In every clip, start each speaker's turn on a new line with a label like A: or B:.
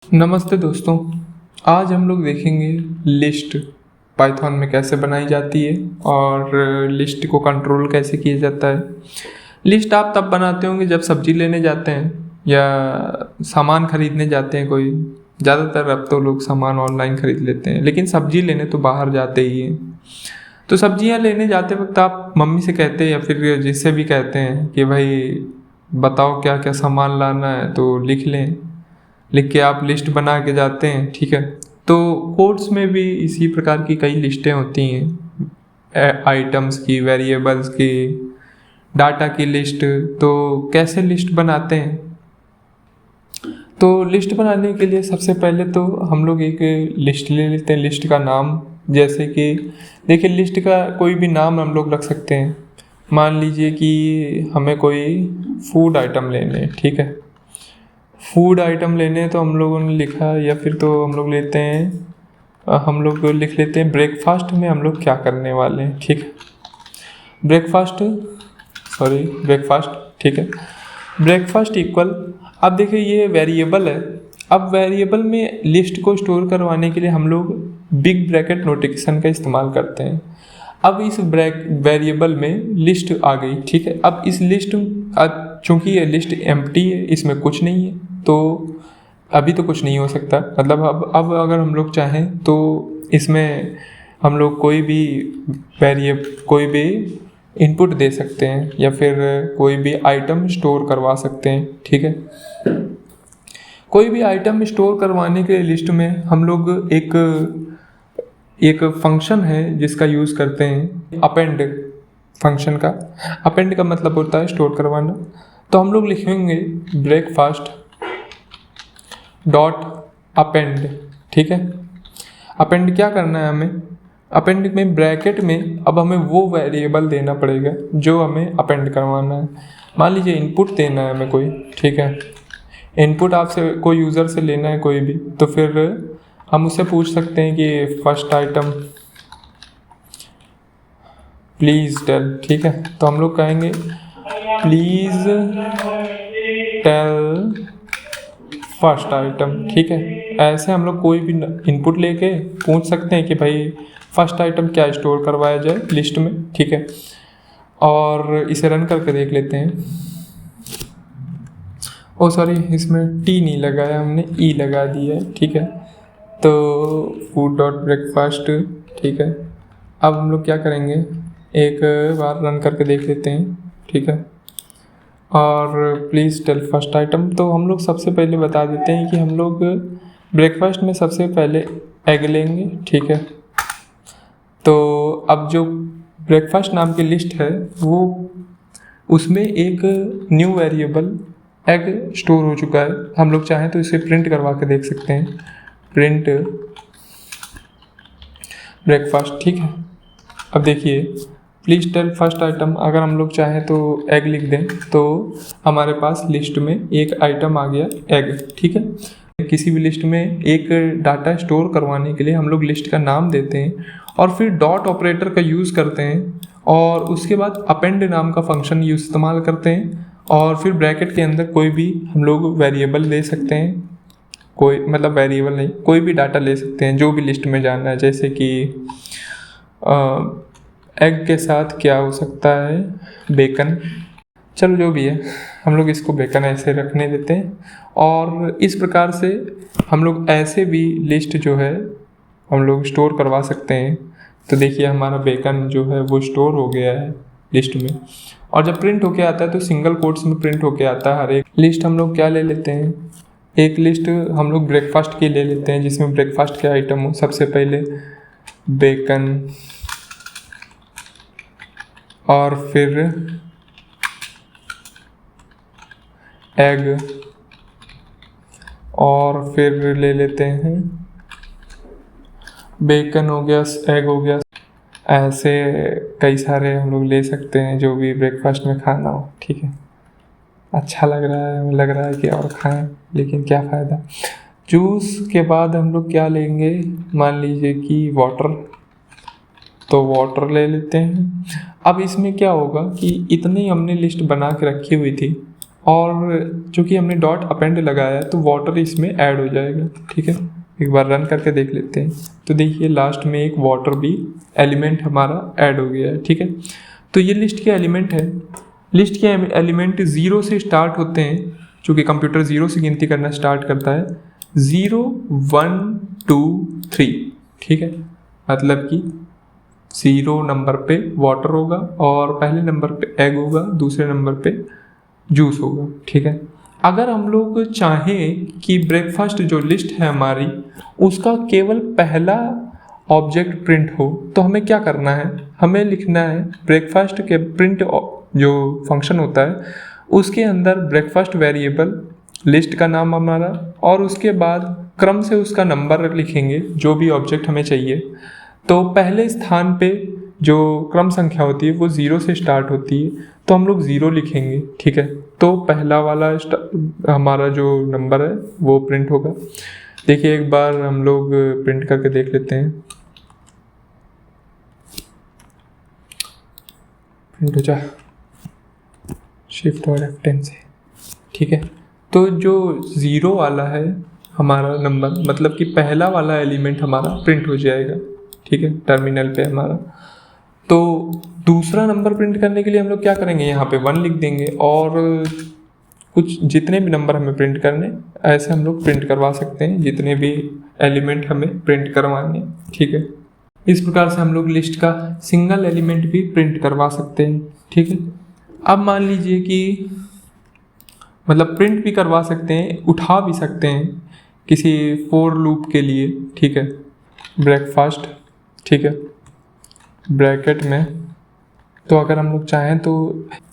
A: नमस्ते दोस्तों। आज हम लोग देखेंगे लिस्ट पाइथन में कैसे बनाई जाती है और लिस्ट को कंट्रोल कैसे किया जाता है। लिस्ट आप तब बनाते होंगे जब सब्जी लेने जाते हैं या सामान खरीदने जाते हैं। कोई ज़्यादातर अब तो लोग सामान ऑनलाइन खरीद लेते हैं, लेकिन सब्जी लेने तो बाहर जाते ही हैं। तो सब्जियां लेने जाते वक्त आप मम्मी से कहते हैं या फिर जिससे भी कहते हैं कि भाई बताओ क्या क्या सामान लाना है, तो लिख के आप लिस्ट बना के जाते हैं। ठीक है, तो कोड्स में भी इसी प्रकार की कई लिस्टें होती हैं, आइटम्स की, वेरिएबल्स की, डाटा की लिस्ट। तो कैसे लिस्ट बनाते हैं? तो लिस्ट बनाने के लिए सबसे पहले तो हम लोग एक लिस्ट ले लेते हैं। लिस्ट का नाम, जैसे कि देखिए, लिस्ट का कोई भी नाम हम लोग रख सकते हैं। मान लीजिए कि हमें कोई फूड आइटम लेने हैं। ठीक है, फूड आइटम लेने तो हम लोगों ने लिखा, या फिर तो हम लोग लेते हैं, हम लोग लिख लेते हैं ब्रेकफास्ट में हम लोग क्या करने वाले हैं। ठीक है, ब्रेकफास्ट, ठीक है, ब्रेकफास्ट इक्वल। अब देखिए ये वेरिएबल है। अब वेरिएबल में लिस्ट को स्टोर करवाने के लिए हम लोग बिग ब्रैकेट नोटेशन का इस्तेमाल करते हैं। अब इस वेरिएबल में लिस्ट आ गई। ठीक है, अब इस लिस्ट, अब चूंकि ये लिस्ट एम्प्टी है, इसमें कुछ नहीं है, तो अभी तो कुछ नहीं हो सकता। मतलब अब अगर हम लोग चाहें तो इसमें हम लोग कोई भी इनपुट दे सकते हैं या फिर कोई भी आइटम स्टोर करवा सकते हैं। ठीक है, कोई भी आइटम स्टोर करवाने के लिस्ट में हम लोग एक फंक्शन है जिसका यूज़ करते हैं, अपेंड फंक्शन का। अपेंड का मतलब होता है स्टोर करवाना। तो हम लोग लिखेंगे ब्रेकफास्ट डॉट अपेंड। ठीक है, अपेंड क्या करना है हमें? अपेंड में ब्रैकेट में अब हमें वो वेरिएबल देना पड़ेगा जो हमें अपेंड करवाना है। मान लीजिए इनपुट देना है हमें कोई। ठीक है, इनपुट आपसे कोई यूज़र से लेना है कोई भी, तो फिर हम उससे पूछ सकते हैं कि फर्स्ट आइटम प्लीज़ टेल। ठीक है, तो हम लोग कहेंगे प्लीज़ टेल फर्स्ट आइटम। ठीक है, ऐसे हम लोग कोई भी इनपुट लेके पूछ सकते हैं कि भाई फर्स्ट आइटम क्या स्टोर करवाया जाए लिस्ट में। ठीक है, और इसे रन करके देख लेते हैं। ओ सॉरी, इसमें टी नहीं लगाया हमने, ई लगा दिया है। ठीक है, तो फूड डॉट ब्रेकफास्ट। ठीक है, अब हम लोग क्या करेंगे, एक बार रन करके देख लेते हैं। ठीक है, और प्लीज़ टेल फर्स्ट आइटम। तो हम लोग सबसे पहले बता देते हैं कि हम लोग ब्रेकफास्ट में सबसे पहले एग लेंगे। ठीक है, तो अब जो ब्रेकफास्ट नाम की लिस्ट है वो, उसमें एक न्यू वेरिएबल एग स्टोर हो चुका है। हम लोग चाहें तो इसे प्रिंट करवा के देख सकते हैं, प्रिंट ब्रेकफास्ट। ठीक है, अब देखिए प्लीज़ टेल फर्स्ट आइटम, अगर हम लोग चाहें तो एग लिख दें तो हमारे पास लिस्ट में एक आइटम आ गया एग। ठीक है, किसी भी लिस्ट में एक डाटा स्टोर करवाने के लिए हम लोग लिस्ट का नाम देते हैं और फिर डॉट ऑपरेटर का यूज़ करते हैं, और उसके बाद अपेंड नाम का फंक्शन इस्तेमाल करते हैं, और फिर ब्रैकेट के अंदर कोई भी हम लोग वेरिएबल ले सकते हैं। कोई मतलब वेरिएबल नहीं, कोई भी डाटा ले सकते हैं जो भी लिस्ट में जाना है। जैसे कि एग के साथ क्या हो सकता है, बेकन। चलो जो भी है, हम लोग इसको बेकन ऐसे रखने देते हैं। और इस प्रकार से हम लोग ऐसे भी लिस्ट जो है हम लोग स्टोर करवा सकते हैं। तो देखिए हमारा बेकन जो है वो स्टोर हो गया है लिस्ट में, और जब प्रिंट होके आता है तो सिंगल कोट्स में प्रिंट होके आता है हर एक। लिस्ट हम लोग क्या ले लेते हैं, एक लिस्ट हम लोग ब्रेकफास्ट की ले लेते हैं जिसमें ब्रेकफास्ट के आइटम हो। सबसे पहले बेकन, और फिर एग, और फिर ले लेते हैं बेकन हो गया, एग हो गया। ऐसे कई सारे हम लोग ले सकते हैं जो भी ब्रेकफास्ट में खाना हो। ठीक है, अच्छा लग रहा है कि और खाएं, लेकिन क्या फ़ायदा। जूस के बाद हम लोग क्या लेंगे, मान लीजिए कि वाटर, तो वाटर ले लेते हैं। अब इसमें क्या होगा कि इतनी हमने लिस्ट बना के रखी हुई थी, और चूँकि हमने डॉट अपेंड लगाया तो वाटर इसमें ऐड हो जाएगा। ठीक है, एक बार रन करके देख लेते हैं। तो देखिए लास्ट में एक वाटर भी एलिमेंट हमारा ऐड हो गया है। ठीक है, तो ये लिस्ट के एलिमेंट है। लिस्ट के एलिमेंट 0 से स्टार्ट होते हैं, चूँकि कंप्यूटर 0 से गिनती करना स्टार्ट करता है। 0 1 2 3। ठीक है, मतलब कि 0 नंबर पे वाटर होगा और पहले नंबर पे एग होगा, दूसरे नंबर पे जूस होगा। ठीक है, अगर हम लोग चाहें कि ब्रेकफास्ट जो लिस्ट है हमारी उसका केवल पहला ऑब्जेक्ट प्रिंट हो तो हमें क्या करना है, हमें लिखना है ब्रेकफास्ट के प्रिंट जो फंक्शन होता है उसके अंदर ब्रेकफास्ट वेरिएबल लिस्ट का नाम हमारा, और उसके बाद क्रम से उसका नंबर लिखेंगे जो भी ऑब्जेक्ट हमें चाहिए। तो पहले स्थान पे जो क्रम संख्या होती है वो 0 से स्टार्ट होती है, तो हम लोग 0 लिखेंगे। ठीक है, तो पहला वाला हमारा जो नंबर है वो प्रिंट होगा। देखिए एक बार हम लोग प्रिंट करके देख लेते हैं। प्रिंट हो जा, शिफ्ट और F10 से। ठीक है, तो जो 0 वाला है हमारा नंबर, मतलब कि पहला वाला एलिमेंट हमारा प्रिंट हो जाएगा। ठीक है, टर्मिनल पे हमारा। तो दूसरा नंबर प्रिंट करने के लिए हम लोग क्या करेंगे, यहाँ पे 1 लिख देंगे और कुछ जितने भी नंबर हमें प्रिंट करने ऐसे हम लोग प्रिंट करवा सकते हैं, जितने भी एलिमेंट हमें प्रिंट करवाने। ठीक है, इस प्रकार से हम लोग लिस्ट का सिंगल एलिमेंट भी प्रिंट करवा सकते हैं। ठीक है, अब मान लीजिए कि मतलब प्रिंट भी करवा सकते हैं, उठा भी सकते हैं किसी फॉर लूप के लिए। ठीक है, ब्रेकफास्ट, ठीक है, ब्रैकेट में, तो अगर हम लोग चाहें तो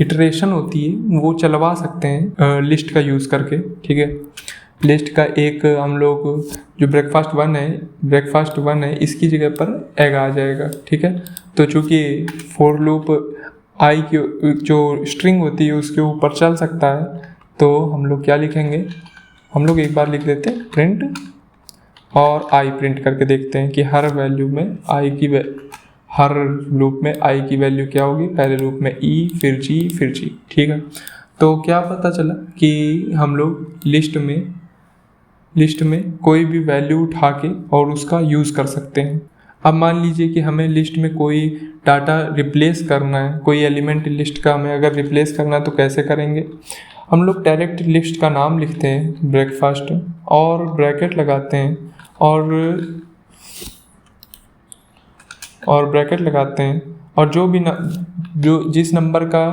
A: इटरेशन होती है वो चलवा सकते हैं लिस्ट का यूज़ करके। ठीक है, लिस्ट का एक हम लोग जो ब्रेकफास्ट वन है इसकी जगह पर एग आ जाएगा। ठीक है, तो चूँकि फॉर लूप आई की जो स्ट्रिंग होती है उसके ऊपर चल सकता है, तो हम लोग क्या लिखेंगे, हम लोग एक बार लिख देते हैं प्रिंट और आई प्रिंट करके देखते हैं कि हर वैल्यू में हर लूप में आई की वैल्यू क्या होगी, पहले लूप में ई फिर जी फिर जी। ठीक है, तो क्या पता चला कि हम लोग लिस्ट में कोई भी वैल्यू उठा के और उसका यूज़ कर सकते हैं। अब मान लीजिए कि हमें लिस्ट में कोई डाटा रिप्लेस करना है, कोई एलिमेंट लिस्ट का हमें अगर रिप्लेस करना है तो कैसे करेंगे, हम लोग डायरेक्ट लिस्ट का नाम लिखते हैं ब्रेकफास्ट और ब्रैकेट लगाते हैं और ब्रैकेट लगाते हैं और जो जिस नंबर का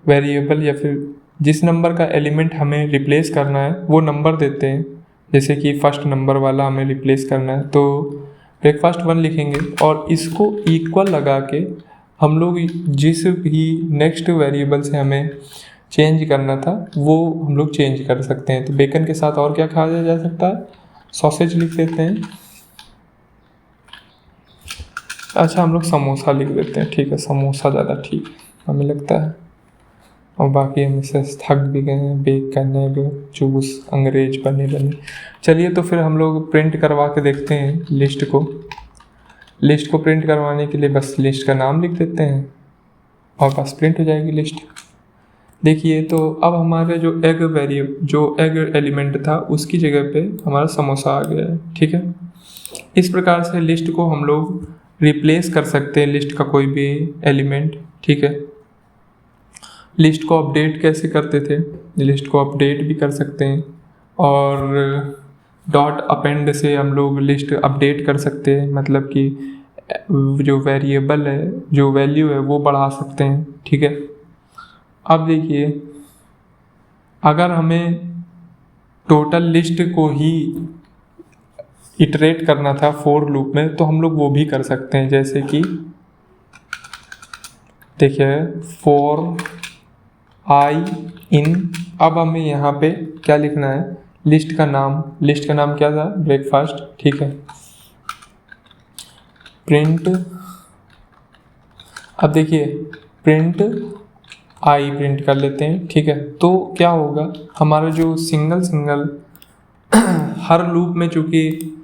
A: वेरिएबल या फिर जिस नंबर का एलिमेंट हमें रिप्लेस करना है वो नंबर देते हैं। जैसे कि फर्स्ट नंबर वाला हमें रिप्लेस करना है तो ब्रेकफास्ट 1 लिखेंगे और इसको इक्वल लगा के हम लोग जिस भी नेक्स्ट वेरिएबल से हमें चेंज करना था वो हम लोग चेंज कर सकते हैं। तो बेकन के साथ और क्या खाया जा सकता है, सॉसेज लिख देते हैं। अच्छा, हम लोग समोसा लिख देते हैं। ठीक है, समोसा ज़्यादा ठीक हमें लगता है, और बाकी हम इसे थक भी गए हैं बेक करने में, चूस अंग्रेज बने। चलिए तो फिर हम लोग प्रिंट करवा के देखते हैं लिस्ट को प्रिंट करवाने के लिए बस लिस्ट का नाम लिख देते हैं और बस प्रिंट हो जाएगी लिस्ट। देखिए तो अब हमारे जो एग एलिमेंट था उसकी जगह पे हमारा समोसा आ गया है। ठीक है, इस प्रकार से लिस्ट को हम लोग रिप्लेस कर सकते हैं, लिस्ट का कोई भी एलिमेंट। ठीक है, लिस्ट को अपडेट कैसे करते थे, लिस्ट को अपडेट भी कर सकते हैं और डॉट अपेंड से हम लोग लिस्ट अपडेट कर सकते हैं, मतलब कि जो वेरिएबल है, जो वैल्यू है वो बढ़ा सकते हैं। ठीक है, अब देखिए अगर हमें टोटल लिस्ट को ही इटरेट करना था फॉर लूप में तो हम लोग वो भी कर सकते हैं। जैसे कि देखिए फॉर आई इन, अब हमें यहाँ पे क्या लिखना है, लिस्ट का नाम क्या था, ब्रेकफास्ट। ठीक है, प्रिंट, अब देखिए प्रिंट आई प्रिंट कर लेते हैं। ठीक है, तो क्या होगा, हमारा जो सिंगल हर लूप में चूँकि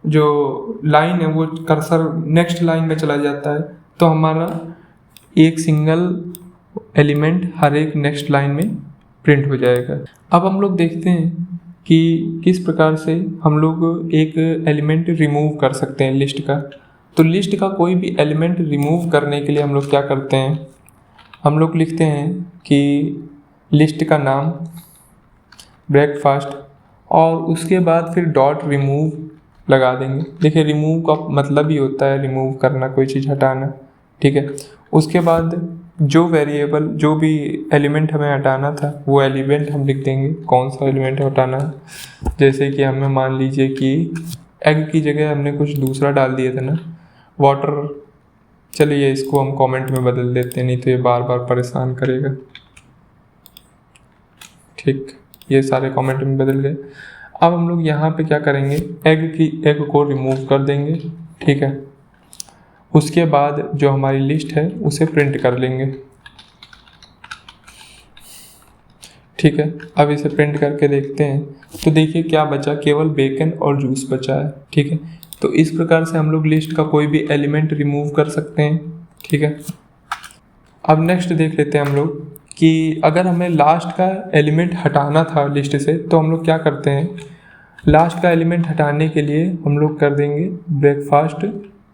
A: जो लाइन है वो कर्सर नेक्स्ट लाइन में चला जाता है, तो हमारा एक सिंगल एलिमेंट हर एक नेक्स्ट लाइन में प्रिंट हो जाएगा। अब हम लोग देखते हैं कि किस प्रकार से हम लोग एक एलिमेंट रिमूव कर सकते हैं लिस्ट का। तो लिस्ट का कोई भी एलिमेंट रिमूव करने के लिए हम लोग क्या करते हैं, हम लोग लिखते हैं कि लिस्ट का नाम ब्रेकफास्ट और उसके बाद फिर डॉट रिमूव लगा देंगे। देखिए रिमूव का मतलब ही होता है रिमूव करना, कोई चीज़ हटाना, ठीक है। उसके बाद जो वेरिएबल, जो भी एलिमेंट हमें हटाना था वो एलिमेंट हम लिख देंगे, कौन सा एलिमेंट हटाना है। जैसे कि हमें मान लीजिए कि एग की जगह हमने कुछ दूसरा डाल दिया था ना, वाटर। चलिए इसको हम कमेंट में बदल देते हैं, नहीं तो ये बार बार परेशान करेगा। ठीक, ये सारे कमेंट में बदल गए। अब हम लोग यहाँ पे क्या करेंगे, एग को रिमूव कर देंगे, ठीक है। उसके बाद जो हमारी लिस्ट है उसे प्रिंट कर लेंगे, ठीक है। अब इसे प्रिंट करके देखते हैं तो देखिए क्या बचा, केवल बेकन और जूस बचा है, ठीक है। तो इस प्रकार से हम लोग लिस्ट का कोई भी एलिमेंट रिमूव कर सकते हैं, ठीक है। अब नेक्स्ट देख लेते हैं हम लोग कि अगर हमें लास्ट का एलिमेंट हटाना था लिस्ट से तो हम लोग क्या करते हैं, लास्ट का एलिमेंट हटाने के लिए हम लोग कर देंगे ब्रेकफास्ट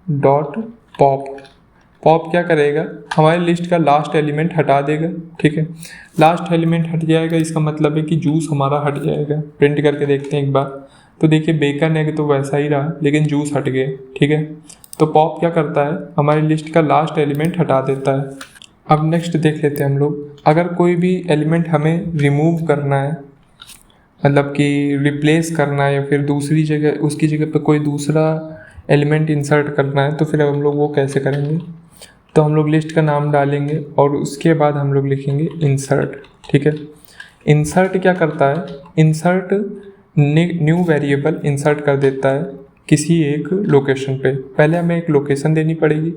A: डॉट पॉप। पॉप क्या करेगा, हमारी लिस्ट का लास्ट एलिमेंट हटा देगा, ठीक है। लास्ट एलिमेंट हट जाएगा, इसका मतलब है कि जूस हमारा हट जाएगा। प्रिंट करके देखते हैं एक बार, तो देखिए बेकन एग तो वैसा ही रहा लेकिन जूस हट गए, ठीक है। तो पॉप क्या करता है, हमारी लिस्ट का लास्ट एलिमेंट हटा देता है। अब नेक्स्ट देख लेते हैं हम लोग, अगर कोई भी एलिमेंट हमें रिमूव करना है, मतलब कि रिप्लेस करना है या फिर दूसरी जगह, उसकी जगह पे कोई दूसरा एलिमेंट इंसर्ट करना है, तो फिर हम लोग वो कैसे करेंगे। तो हम लोग लिस्ट का नाम डालेंगे और उसके बाद हम लोग लिखेंगे इंसर्ट, ठीक है। इंसर्ट क्या करता है, इंसर्ट न्यू वेरिएबल इंसर्ट कर देता है किसी एक लोकेशन पे। पहले हमें एक लोकेशन देनी पड़ेगी।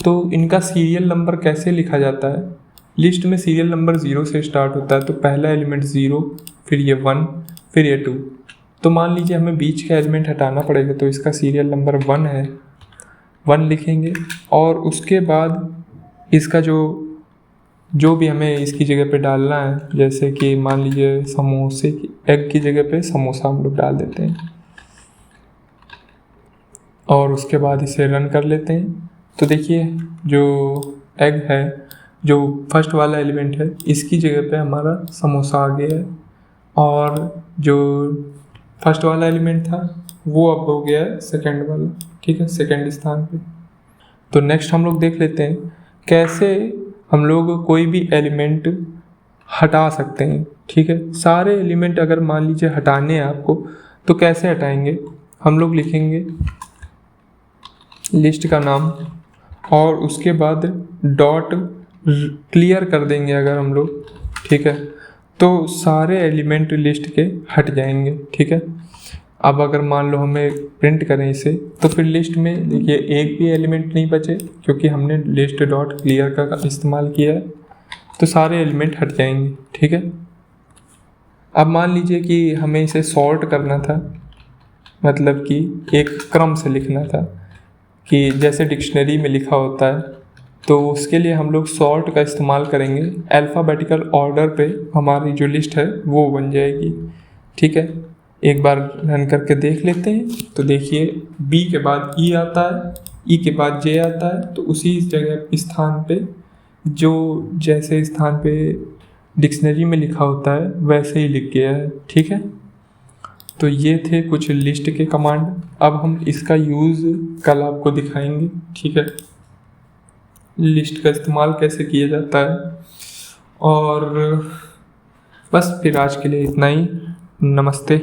A: तो इनका सीरियल नंबर कैसे लिखा जाता है, लिस्ट में सीरियल नंबर 0 से स्टार्ट होता है, तो पहला एलिमेंट 0, फिर ये 1, फिर ये 2। तो मान लीजिए हमें बीच का एलिमेंट हटाना पड़ेगा, तो इसका सीरियल नंबर 1 है, 1 लिखेंगे और उसके बाद इसका जो भी हमें इसकी जगह पे डालना है, जैसे कि मान लीजिए समोसे की एग की जगह पे समोसा हम लोग डाल देते हैं और उसके बाद इसे रन कर लेते हैं। तो देखिए जो एग है, जो फर्स्ट वाला एलिमेंट है, इसकी जगह पे हमारा समोसा आ गया है और जो फर्स्ट वाला एलिमेंट था वो अब हो गया है सेकंड वाला, ठीक है, सेकंड स्थान पे। तो नेक्स्ट हम लोग देख लेते हैं कैसे हम लोग कोई भी एलिमेंट हटा सकते हैं, ठीक है। सारे एलिमेंट अगर मान लीजिए हटाने हैं आपको, तो कैसे हटाएंगे, हम लोग लिखेंगे लिस्ट का नाम और उसके बाद डॉट क्लियर कर देंगे अगर हम लोग, ठीक है, तो सारे एलिमेंट लिस्ट के हट जाएंगे, ठीक है। अब अगर मान लो हमें प्रिंट करें इसे, तो फिर लिस्ट में देखिए एक भी एलिमेंट नहीं बचे क्योंकि हमने लिस्ट डॉट क्लियर का इस्तेमाल किया है, तो सारे एलिमेंट हट जाएंगे, ठीक है। अब मान लीजिए कि हमें इसे सॉर्ट करना था, मतलब कि एक क्रम से लिखना था कि जैसे डिक्शनरी में लिखा होता है, तो उसके लिए हम लोग सॉर्ट का इस्तेमाल करेंगे। अल्फ़ाबेटिकल ऑर्डर पे हमारी जो लिस्ट है वो बन जाएगी, ठीक है। एक बार रन करके देख लेते हैं, तो देखिए बी के बाद ई आता है, ई के बाद जे आता है, तो उसी जगह स्थान पे जो जैसे स्थान पे डिक्शनरी में लिखा होता है वैसे ही लिख गया है, ठीक है। तो ये थे कुछ लिस्ट के कमांड। अब हम इसका यूज़ कल आपको दिखाएंगे, ठीक है, लिस्ट का इस्तेमाल कैसे किया जाता है। और बस फिर आज के लिए इतना ही, नमस्ते।